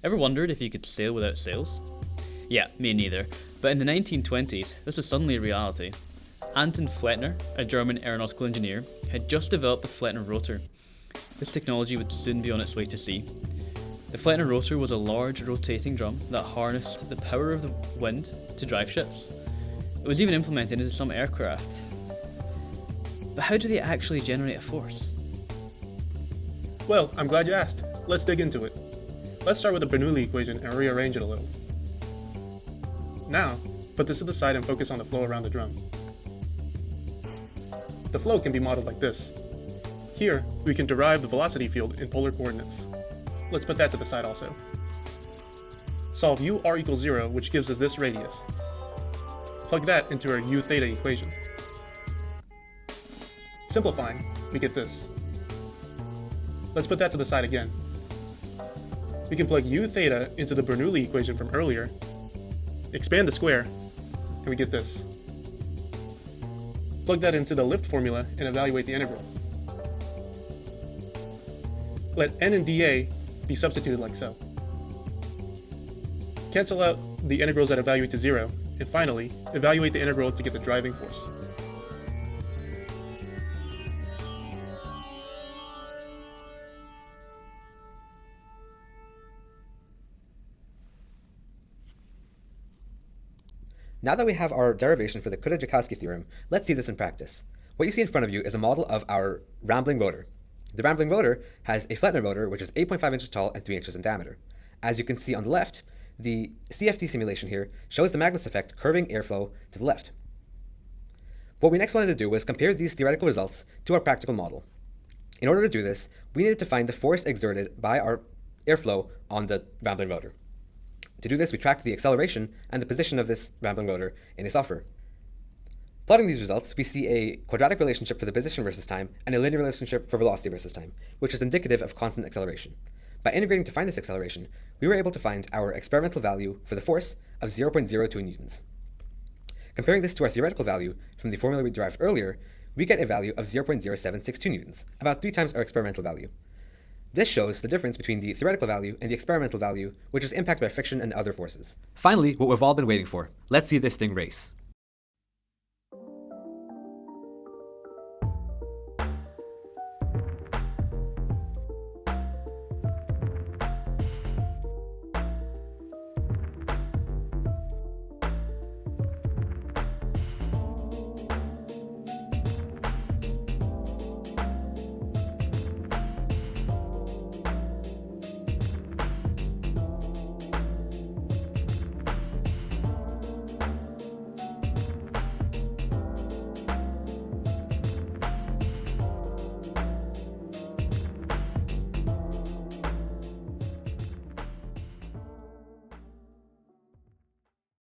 Ever wondered if you could sail without sails? Yeah, me neither. But in the 1920s, this was suddenly a reality. Anton Flettner, a German aeronautical engineer, had just developed the Flettner Rotor. This technology would soon be on its way to sea. The Flettner Rotor was a large rotating drum that harnessed the power of the wind to drive ships. It was even implemented into some aircraft. But how do they actually generate a force? Well, I'm glad you asked. Let's dig into it. Let's start with the Bernoulli equation and rearrange it a little. Now, put this to the side and focus on the flow around the drum. The flow can be modeled like this. Here, we can derive the velocity field in polar coordinates. Let's put that to the side also. Solve r equals 0, which gives us this radius. Plug that into our u theta equation. Simplifying, we get this. Let's put that to the side again. We can plug u theta into the Bernoulli equation from earlier, expand the square, and we get this. Plug that into the lift formula and evaluate the integral. Let n and dA be substituted like so. Cancel out the integrals that evaluate to 0, and finally, evaluate the integral to get the driving force. Now that we have our derivation for the Kutta-Joukowski theorem, let's see this in practice. What you see in front of you is a model of our Ramblin rotor. The Ramblin rotor has a Flettner rotor, which is 8.5 inches tall and 3 inches in diameter. As you can see on the left, the CFD simulation here shows the Magnus effect curving airflow to the left. What we next wanted to do was compare these theoretical results to our practical model. In order to do this, we needed to find the force exerted by our airflow on the Ramblin rotor. To do this, we tracked the acceleration and the position of this Ramblin rotor in a software. Plotting these results, we see a quadratic relationship for the position versus time and a linear relationship for velocity versus time, which is indicative of constant acceleration. By integrating to find this acceleration, we were able to find our experimental value for the force of 0.02 newtons. Comparing this to our theoretical value from the formula we derived earlier, we get a value of 0.0762 newtons, about 3 times our experimental value. This shows the difference between the theoretical value and the experimental value, which is impacted by friction and other forces. Finally, what we've all been waiting for. Let's see this thing race.